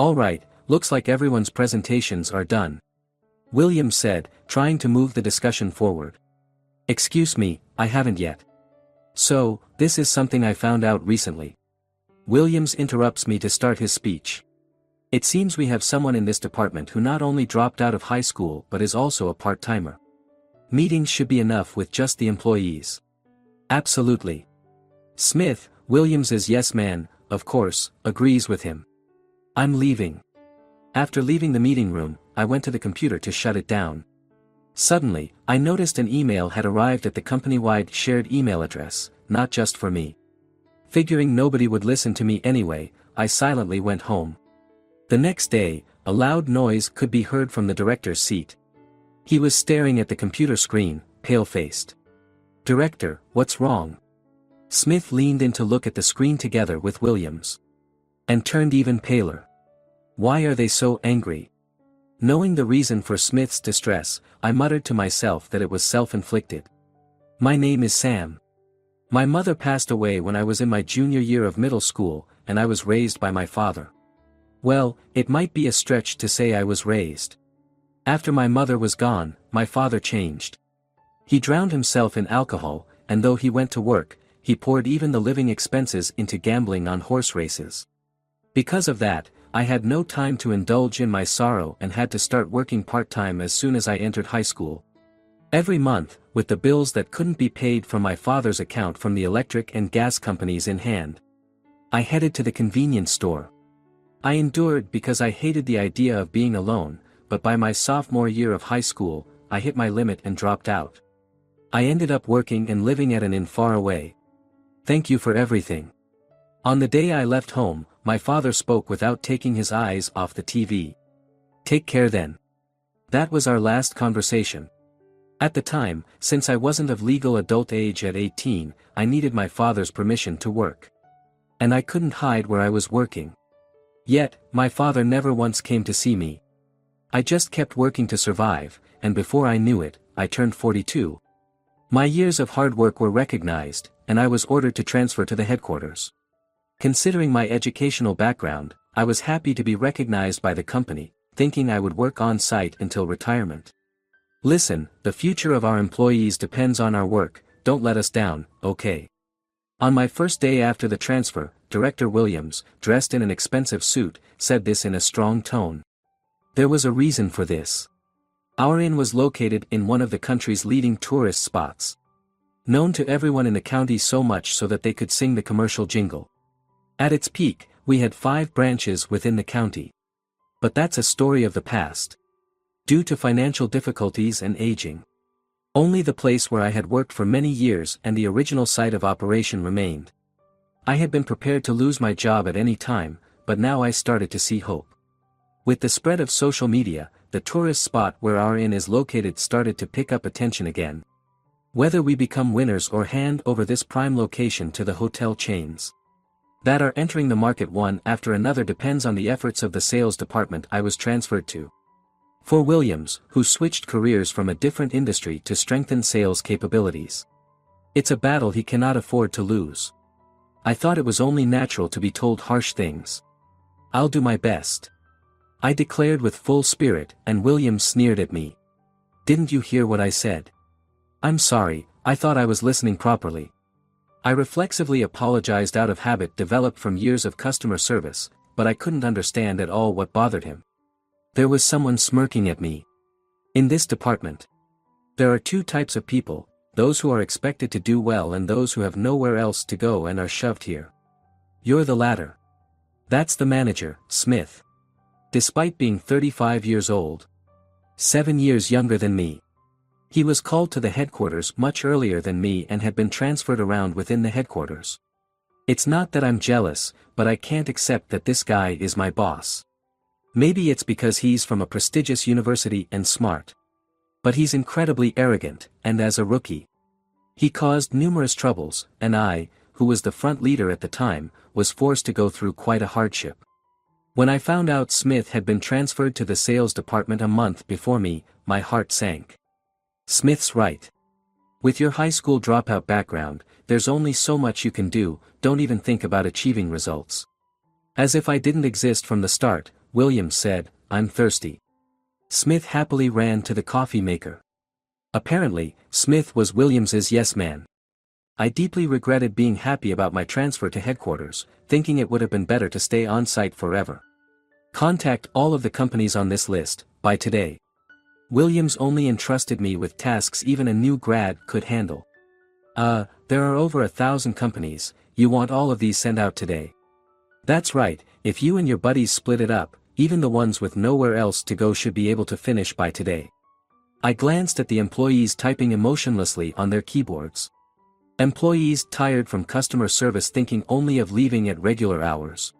All right, looks like everyone's presentations are done. Williams said, trying to move the discussion forward. Excuse me, I haven't yet. So, this is something I found out recently. Williams interrupts me to start his speech. It seems we have someone in this department who not only dropped out of high school but is also a part-timer. Meetings should be enough with just the employees. Absolutely. Smith, Williams's yes man, of course, agrees with him. I'm leaving. After leaving the meeting room, I went to the computer to shut it down. Suddenly, I noticed an email had arrived at the company-wide shared email address, not just for me. Figuring nobody would listen to me anyway, I silently went home. The next day, a loud noise could be heard from the director's seat. He was staring at the computer screen, pale-faced. "Director, what's wrong?" Smith leaned in to look at the screen together with Williams. And turned even paler. Why are they so angry? Knowing the reason for Smith's distress, I muttered to myself that it was self-inflicted. My name is Sam. My mother passed away when I was in my junior year of middle school, and I was raised by my father. Well, it might be a stretch to say I was raised. After my mother was gone, my father changed. He drowned himself in alcohol, and though he went to work, he poured even the living expenses into gambling on horse races. Because of that, I had no time to indulge in my sorrow and had to start working part-time as soon as I entered high school. Every month, with the bills that couldn't be paid from my father's account from the electric and gas companies in hand, I headed to the convenience store. I endured because I hated the idea of being alone, but by my sophomore year of high school, I hit my limit and dropped out. I ended up working and living at an inn far away. Thank you for everything. On the day I left home, my father spoke without taking his eyes off the TV. Take care then. That was our last conversation. At the time, since I wasn't of legal adult age at 18, I needed my father's permission to work. And I couldn't hide where I was working. Yet, my father never once came to see me. I just kept working to survive, and before I knew it, I turned 42. My years of hard work were recognized, and I was ordered to transfer to the headquarters. Considering my educational background, I was happy to be recognized by the company, thinking I would work on site until retirement. Listen, the future of our employees depends on our work, don't let us down, okay? On my first day after the transfer, Director Williams, dressed in an expensive suit, said this in a strong tone. There was a reason for this. Our inn was located in one of the country's leading tourist spots. Known to everyone in the county so much so that they could sing the commercial jingle. At its peak, we had 5 branches within the county. But that's a story of the past. Due to financial difficulties and aging. Only the place where I had worked for many years and the original site of operation remained. I had been prepared to lose my job at any time, but now I started to see hope. With the spread of social media, the tourist spot where our inn is located started to pick up attention again. Whether we become winners or hand over this prime location to the hotel chains that are entering the market one after another depends on the efforts of the sales department I was transferred to. For Williams, who switched careers from a different industry to strengthen sales capabilities. It's a battle he cannot afford to lose. I thought it was only natural to be told harsh things. I'll do my best. I declared with full spirit, and Williams sneered at me. Didn't you hear what I said? I'm sorry, I thought I was listening properly. I reflexively apologized out of habit developed from years of customer service, but I couldn't understand at all what bothered him. There was someone smirking at me. In this department, there are 2 types of people, those who are expected to do well and those who have nowhere else to go and are shoved here. You're the latter. That's the manager, Smith. Despite being 35 years old, 7 years younger than me, he was called to the headquarters much earlier than me and had been transferred around within the headquarters. It's not that I'm jealous, but I can't accept that this guy is my boss. Maybe it's because he's from a prestigious university and smart. But he's incredibly arrogant, and as a rookie, he caused numerous troubles, and I, who was the front leader at the time, was forced to go through quite a hardship. When I found out Smith had been transferred to the sales department a month before me, my heart sank. Smith's right. With your high school dropout background, there's only so much you can do, don't even think about achieving results. As if I didn't exist from the start, Williams said, "I'm thirsty." Smith happily ran to the coffee maker. Apparently, Smith was Williams's yes man. I deeply regretted being happy about my transfer to headquarters, thinking it would have been better to stay on site forever. Contact all of the companies on this list, by today. Williams only entrusted me with tasks even a new grad could handle. There are over 1,000 companies, you want all of these sent out today. That's right, if you and your buddies split it up, even the ones with nowhere else to go should be able to finish by today. I glanced at the employees typing emotionlessly on their keyboards. Employees tired from customer service thinking only of leaving at regular hours.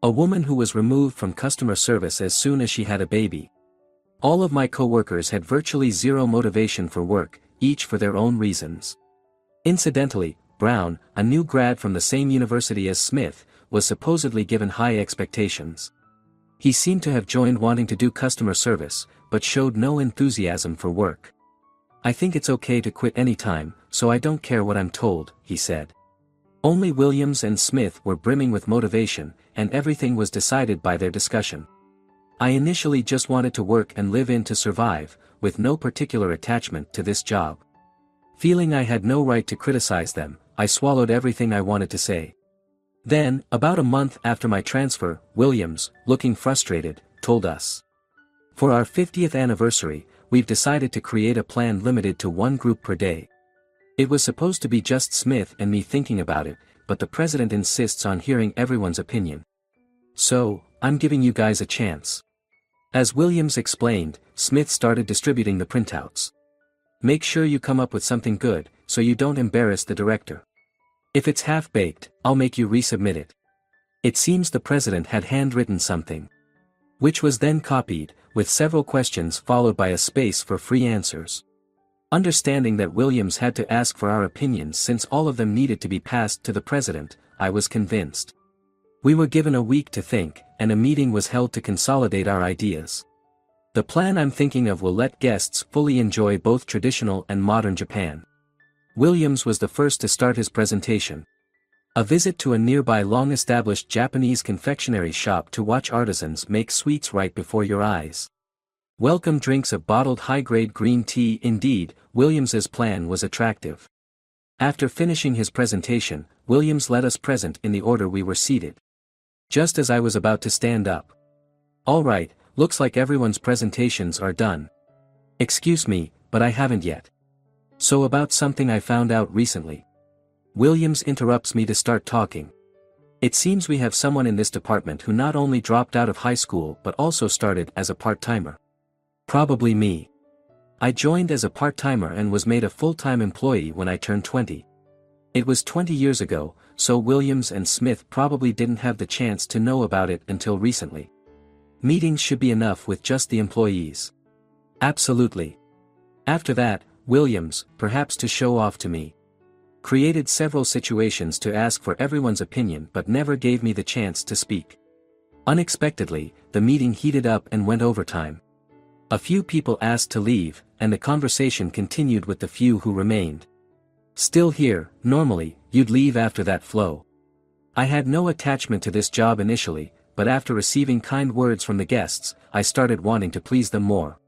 A woman who was removed from customer service as soon as she had a baby. All of my coworkers had virtually zero motivation for work, each for their own reasons. Incidentally, Brown, a new grad from the same university as Smith, was supposedly given high expectations. He seemed to have joined wanting to do customer service, but showed no enthusiasm for work. "I think it's okay to quit any time, so I don't care what I'm told," he said. Only Williams and Smith were brimming with motivation, and everything was decided by their discussion. I initially just wanted to work and live in to survive, with no particular attachment to this job. Feeling I had no right to criticize them, I swallowed everything I wanted to say. Then, about a month after my transfer, Williams, looking frustrated, told us, "For our 50th anniversary, we've decided to create a plan limited to one group per day." It was supposed to be just Smith and me thinking about it, but the president insists on hearing everyone's opinion. "So, I'm giving you guys a chance." As Williams explained, Smith started distributing the printouts. "Make sure you come up with something good, so you don't embarrass the director. If it's half-baked, I'll make you resubmit it." It seems the president had handwritten something, which was then copied, with several questions followed by a space for free answers. Understanding that Williams had to ask for our opinions since all of them needed to be passed to the president, I was convinced. We were given a week to think, and a meeting was held to consolidate our ideas. The plan I'm thinking of will let guests fully enjoy both traditional and modern Japan. Williams was the first to start his presentation. A visit to a nearby long-established Japanese confectionery shop to watch artisans make sweets right before your eyes. Welcome drinks of bottled high-grade green tea. Indeed, Williams's plan was attractive. After finishing his presentation, Williams led us present in the order we were seated. Just as I was about to stand up. "All right, looks like everyone's presentations are done. Excuse me, but I haven't yet. So about something I found out recently." Williams interrupts me to start talking. "It seems we have someone in this department who not only dropped out of high school but also started as a part-timer. Probably me. I joined as a part-timer and was made a full-time employee when I turned 20. It was 20 years ago, so Williams and Smith probably didn't have the chance to know about it until recently. Meetings should be enough with just the employees." "Absolutely." After that, Williams, perhaps to show off to me, created several situations to ask for everyone's opinion but never gave me the chance to speak. Unexpectedly, the meeting heated up and went overtime. A few people asked to leave, and the conversation continued with the few who remained. Still here, normally, you'd leave after that flow. I had no attachment to this job initially, but after receiving kind words from the guests, I started wanting to please them more.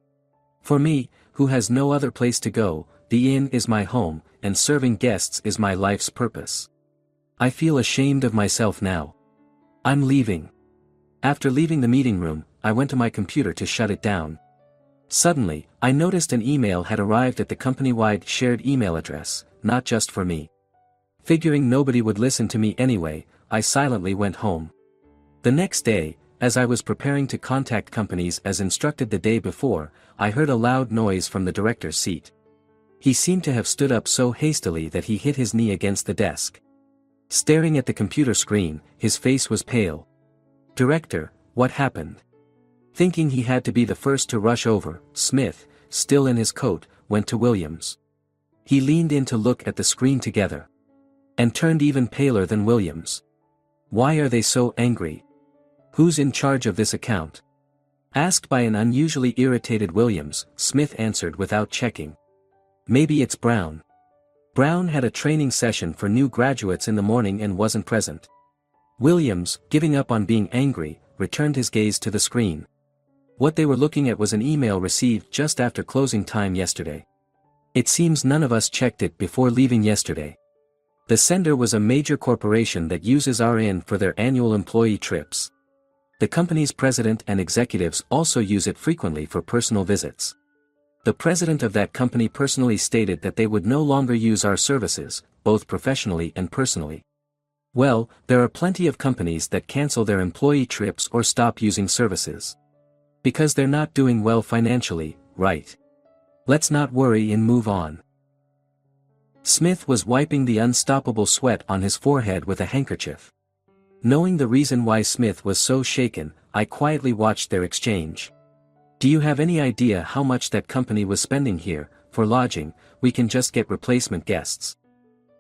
For me, who has no other place to go, the inn is my home, and serving guests is my life's purpose. I feel ashamed of myself now. I'm leaving. After leaving the meeting room, I went to my computer to shut it down. Suddenly, I noticed an email had arrived at the company-wide shared email address, not just for me. Figuring nobody would listen to me anyway, I silently went home. The next day, as I was preparing to contact companies as instructed the day before, I heard a loud noise from the director's seat. He seemed to have stood up so hastily that he hit his knee against the desk. Staring at the computer screen, his face was pale. "Director, what happened?" Thinking he had to be the first to rush over, Smith, still in his coat, went to Williams. He leaned in to look at the screen together. And turned even paler than Williams. "Why are they so angry? Who's in charge of this account?" Asked by an unusually irritated Williams, Smith answered without checking. "Maybe it's Brown. Brown had a training session for new graduates in the morning and wasn't present." Williams, giving up on being angry, returned his gaze to the screen. What they were looking at was an email received just after closing time yesterday. It seems none of us checked it before leaving yesterday. The sender was a major corporation that uses RN for their annual employee trips. The company's president and executives also use it frequently for personal visits. The president of that company personally stated that they would no longer use our services, both professionally and personally. Well, there are plenty of companies that cancel their employee trips or stop using services. Because they're not doing well financially, right? Let's not worry and move on. Smith was wiping the unstoppable sweat on his forehead with a handkerchief. Knowing the reason why Smith was so shaken, I quietly watched their exchange. Do you have any idea how much that company was spending here? For lodging, we can just get replacement guests.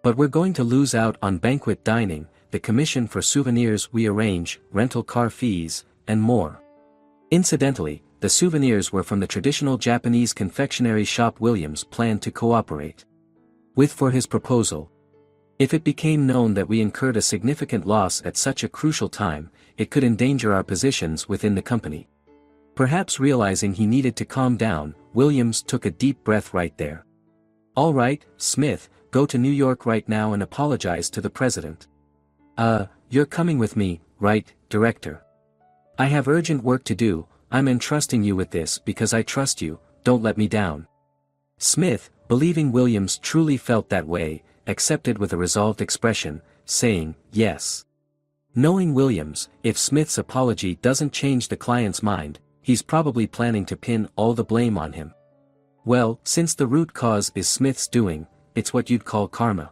But we're going to lose out on banquet dining, the commission for souvenirs we arrange, rental car fees, and more. Incidentally, the souvenirs were from the traditional Japanese confectionery shop Williams planned to cooperate with for his proposal. If it became known that we incurred a significant loss at such a crucial time, it could endanger our positions within the company. Perhaps realizing he needed to calm down, Williams took a deep breath right there. All right, Smith, go to New York right now and apologize to the president. You're coming with me, right, Director? I have urgent work to do. I'm entrusting you with this because I trust you, don't let me down. Smith, believing Williams truly felt that way, accepted with a resolved expression, saying, yes. Knowing Williams, if Smith's apology doesn't change the client's mind, he's probably planning to pin all the blame on him. Well, since the root cause is Smith's doing, it's what you'd call karma.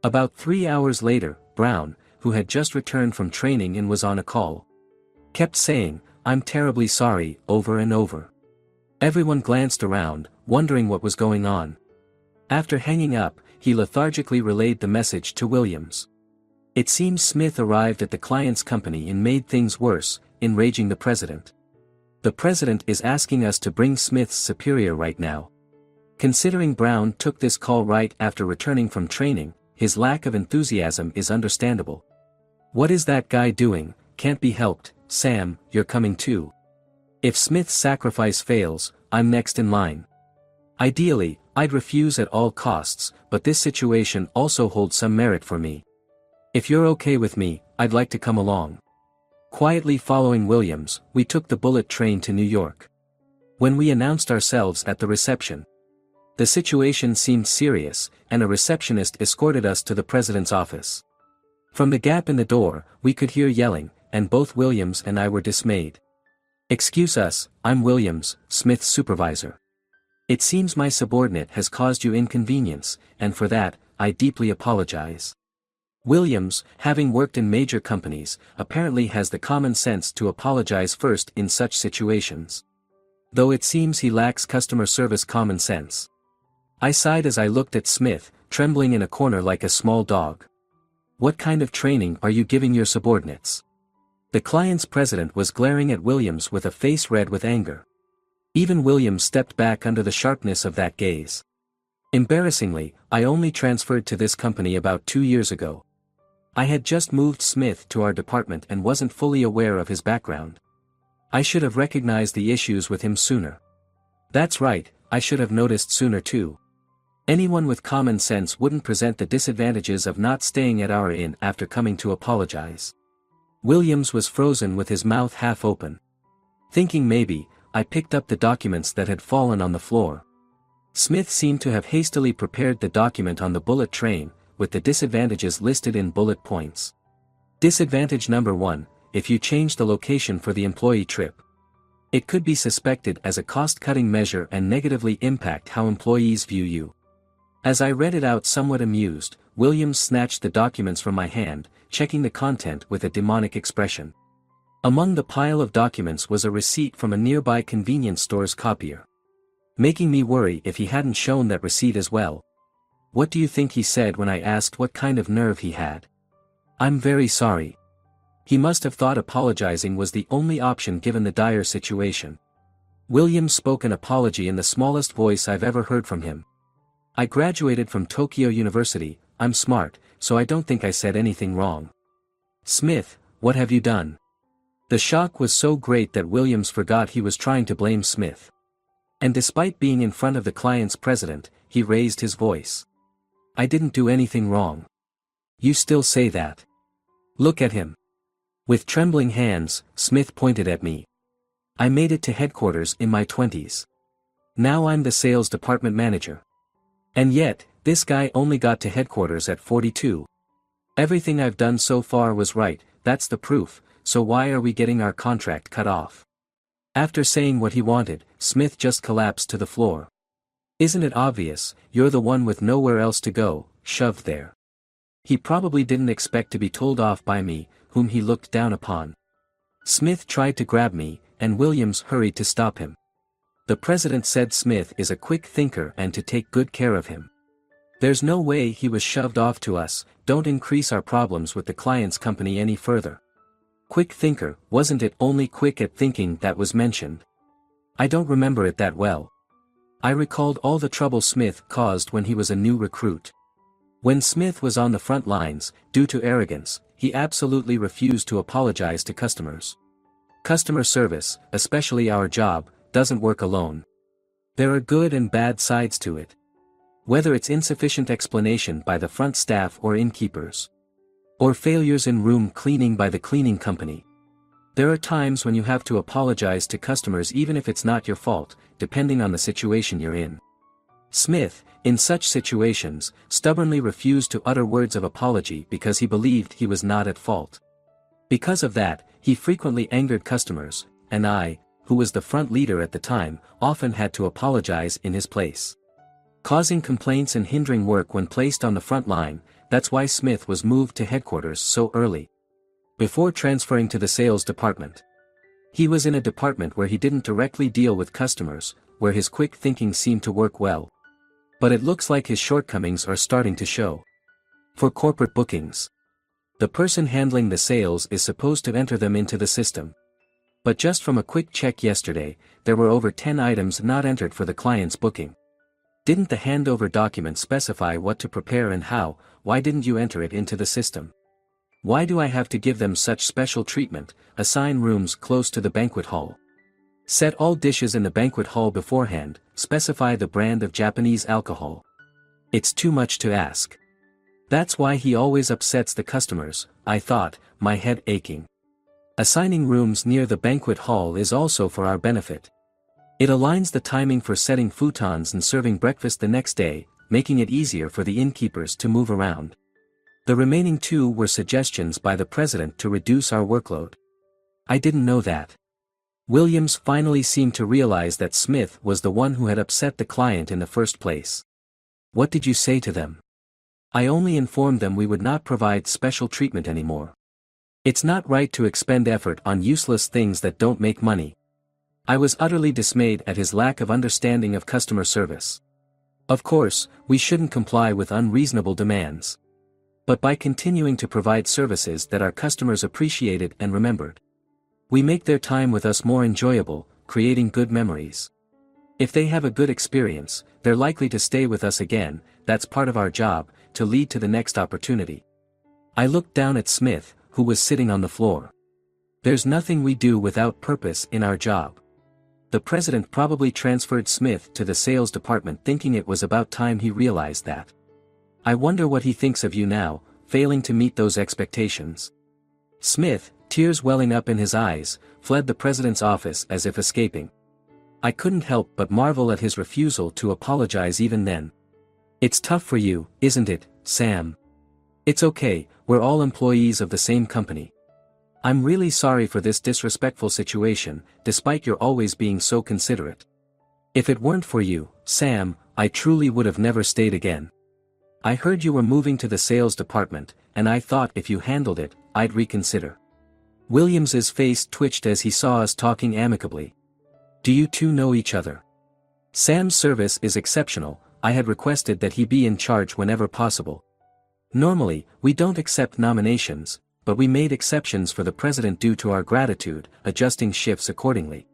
About 3 hours later, Brown, who had just returned from training and was on a call, kept saying, I'm terribly sorry, over and over. Everyone glanced around, wondering what was going on. After hanging up, he lethargically relayed the message to Williams. It seems Smith arrived at the client's company and made things worse, enraging the president. The president is asking us to bring Smith's superior right now. Considering Brown took this call right after returning from training, his lack of enthusiasm is understandable. What is that guy doing? Can't be helped, Sam, you're coming too. If Smith's sacrifice fails, I'm next in line. Ideally, I'd refuse at all costs, but this situation also holds some merit for me. If you're okay with me, I'd like to come along. Quietly following Williams, we took the bullet train to New York. When we announced ourselves at the reception, the situation seemed serious, and a receptionist escorted us to the president's office. From the gap in the door, we could hear yelling, and both Williams and I were dismayed. Excuse us, I'm Williams, Smith's supervisor. It seems my subordinate has caused you inconvenience, and for that, I deeply apologize. Williams, having worked in major companies, apparently has the common sense to apologize first in such situations. Though it seems he lacks customer service common sense. I sighed as I looked at Smith, trembling in a corner like a small dog. What kind of training are you giving your subordinates? The client's president was glaring at Williams with a face red with anger. Even Williams stepped back under the sharpness of that gaze. Embarrassingly, I only transferred to this company about 2 years ago. I had just moved Smith to our department and wasn't fully aware of his background. I should have recognized the issues with him sooner. That's right, I should have noticed sooner too. Anyone with common sense wouldn't present the disadvantages of not staying at our inn after coming to apologize. Williams was frozen with his mouth half open. Thinking maybe, I picked up the documents that had fallen on the floor. Smith seemed to have hastily prepared the document on the bullet train, with the disadvantages listed in bullet points. Disadvantage number 1, if you change the location for the employee trip. It could be suspected as a cost-cutting measure and negatively impact how employees view you. As I read it out somewhat amused, Williams snatched the documents from my hand, checking the content with a demonic expression. Among the pile of documents was a receipt from a nearby convenience store's copier. Making me worry if he hadn't shown that receipt as well. What do you think he said when I asked what kind of nerve he had? I'm very sorry. He must have thought apologizing was the only option given the dire situation. Williams spoke an apology in the smallest voice I've ever heard from him. I graduated from Tokyo University, I'm smart, so I don't think I said anything wrong. Smith, what have you done? The shock was so great that Williams forgot he was trying to blame Smith. And despite being in front of the client's president, he raised his voice. "I didn't do anything wrong. You still say that? Look at him." With trembling hands, Smith pointed at me. "I made it to headquarters in my 20s. Now I'm the sales department manager. And yet, this guy only got to headquarters at 42. Everything I've done so far was right, that's the proof, so why are we getting our contract cut off?" After saying what he wanted, Smith just collapsed to the floor. "Isn't it obvious, you're the one with nowhere else to go, shoved there." He probably didn't expect to be told off by me, whom he looked down upon. Smith tried to grab me, and Williams hurried to stop him. The president said Smith is a quick thinker and to take good care of him. There's no way he was shoved off to us, don't increase our problems with the client's company any further. Quick thinker, wasn't it only quick at thinking that was mentioned? I don't remember it that well. I recalled all the trouble Smith caused when he was a new recruit. When Smith was on the front lines, due to arrogance, he absolutely refused to apologize to customers. Customer service, especially our job, doesn't work alone. There are good and bad sides to it. Whether it's insufficient explanation by the front staff or innkeepers, or failures in room cleaning by the cleaning company. There are times when you have to apologize to customers even if it's not your fault, depending on the situation you're in. Smith, in such situations, stubbornly refused to utter words of apology because he believed he was not at fault. Because of that, he frequently angered customers, and I, who was the front leader at the time, often had to apologize in his place. Causing complaints and hindering work when placed on the front line, that's why Smith was moved to headquarters so early. Before transferring to the sales department. He was in a department where he didn't directly deal with customers, where his quick thinking seemed to work well. But it looks like his shortcomings are starting to show. For corporate bookings, the person handling the sales is supposed to enter them into the system. But just from a quick check yesterday, there were over 10 items not entered for the client's booking. Didn't the handover document specify what to prepare and how? Why didn't you enter it into the system? Why do I have to give them such special treatment, assign rooms close to the banquet hall? Set all dishes in the banquet hall beforehand, specify the brand of Japanese alcohol. It's too much to ask. That's why he always upsets the customers, I thought, my head aching. Assigning rooms near the banquet hall is also for our benefit. It aligns the timing for setting futons and serving breakfast the next day, making it easier for the innkeepers to move around. The remaining 2 were suggestions by the president to reduce our workload. I didn't know that. Williams finally seemed to realize that Smith was the one who had upset the client in the first place. What did you say to them? I only informed them we would not provide special treatment anymore. It's not right to expend effort on useless things that don't make money. I was utterly dismayed at his lack of understanding of customer service. Of course, we shouldn't comply with unreasonable demands. But by continuing to provide services that our customers appreciated and remembered, we make their time with us more enjoyable, creating good memories. If they have a good experience, they're likely to stay with us again, that's part of our job, to lead to the next opportunity. I looked down at Smith, who was sitting on the floor. There's nothing we do without purpose in our job. The president probably transferred Smith to the sales department thinking it was about time he realized that. I wonder what he thinks of you now, failing to meet those expectations. Smith, tears welling up in his eyes, fled the president's office as if escaping. I couldn't help but marvel at his refusal to apologize even then. It's tough for you, isn't it, Sam? It's okay, we're all employees of the same company. I'm really sorry for this disrespectful situation, despite your always being so considerate. If it weren't for you, Sam, I truly would have never stayed again. I heard you were moving to the sales department, and I thought if you handled it, I'd reconsider. Williams's face twitched as he saw us talking amicably. Do you two know each other? Sam's service is exceptional, I had requested that he be in charge whenever possible. Normally, we don't accept nominations, but we made exceptions for the president due to our gratitude, adjusting shifts accordingly.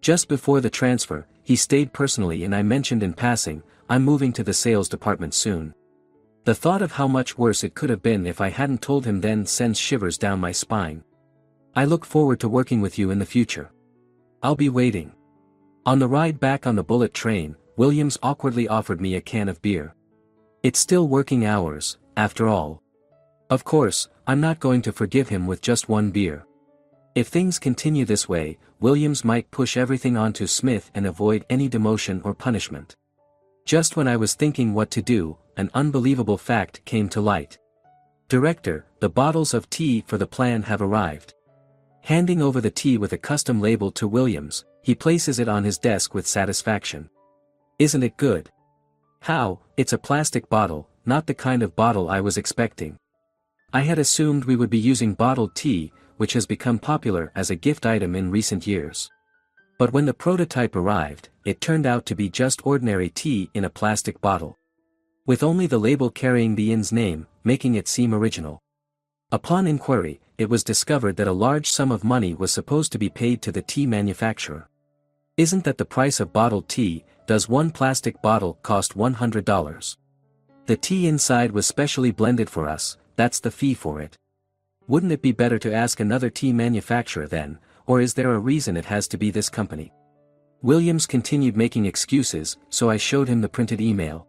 Just before the transfer, he stayed personally and I mentioned in passing, I'm moving to the sales department soon. The thought of how much worse it could have been if I hadn't told him then sends shivers down my spine. I look forward to working with you in the future. I'll be waiting. On the ride back on the bullet train, Williams awkwardly offered me a can of beer. It's still working hours, after all. Of course, I'm not going to forgive him with just one beer. If things continue this way, Williams might push everything onto Smith and avoid any demotion or punishment. Just when I was thinking what to do, an unbelievable fact came to light. Director, the bottles of tea for the plan have arrived. Handing over the tea with a custom label to Williams, he places it on his desk with satisfaction. Isn't it good? How, it's a plastic bottle, not the kind of bottle I was expecting. I had assumed we would be using bottled tea, which has become popular as a gift item in recent years. But when the prototype arrived, it turned out to be just ordinary tea in a plastic bottle. With only the label carrying the inn's name, making it seem original. Upon inquiry, it was discovered that a large sum of money was supposed to be paid to the tea manufacturer. Isn't that the price of bottled tea? Does one plastic bottle cost $100? The tea inside was specially blended for us, that's the fee for it. Wouldn't it be better to ask another tea manufacturer then, or is there a reason it has to be this company? Williams continued making excuses, so I showed him the printed email.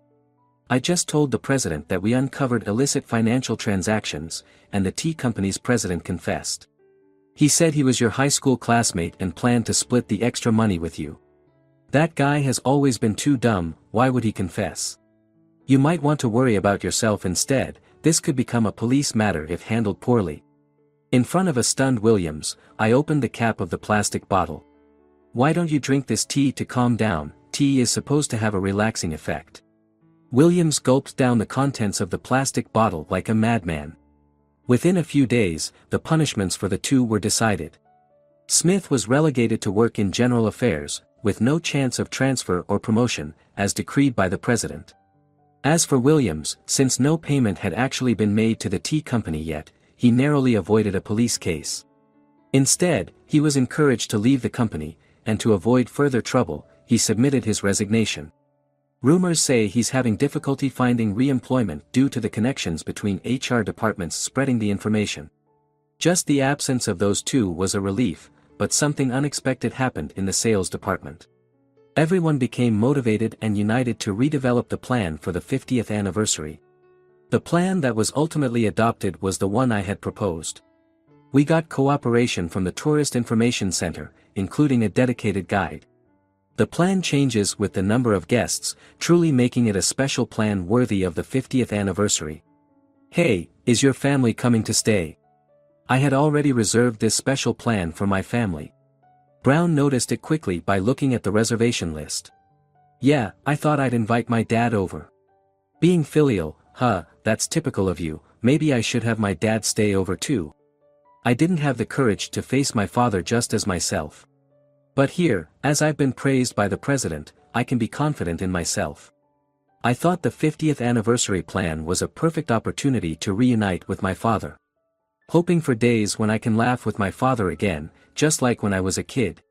I just told the president that we uncovered illicit financial transactions, and the tea company's president confessed. He said he was your high school classmate and planned to split the extra money with you. That guy has always been too dumb, why would he confess? You might want to worry about yourself instead, this could become a police matter if handled poorly. In front of a stunned Williams, I opened the cap of the plastic bottle. Why don't you drink this tea to calm down? Tea is supposed to have a relaxing effect. Williams gulped down the contents of the plastic bottle like a madman. Within a few days, the punishments for the two were decided. Smith was relegated to work in general affairs, with no chance of transfer or promotion, as decreed by the president. As for Williams, since no payment had actually been made to the tea company yet, he narrowly avoided a police case. Instead, he was encouraged to leave the company, and to avoid further trouble, he submitted his resignation. Rumors say he's having difficulty finding re-employment due to the connections between HR departments spreading the information. Just the absence of those two was a relief, but something unexpected happened in the sales department. Everyone became motivated and united to redevelop the plan for the 50th anniversary. The plan that was ultimately adopted was the one I had proposed. We got cooperation from the Tourist Information Center, including a dedicated guide. The plan changes with the number of guests, truly making it a special plan worthy of the 50th anniversary. Hey, is your family coming to stay? I had already reserved this special plan for my family. Brown noticed it quickly by looking at the reservation list. Yeah, I thought I'd invite my dad over. Being filial, that's typical of you, maybe I should have my dad stay over too. I didn't have the courage to face my father just as myself. But here, as I've been praised by the president, I can be confident in myself. I thought the 50th anniversary plan was a perfect opportunity to reunite with my father. Hoping for days when I can laugh with my father again, just like when I was a kid.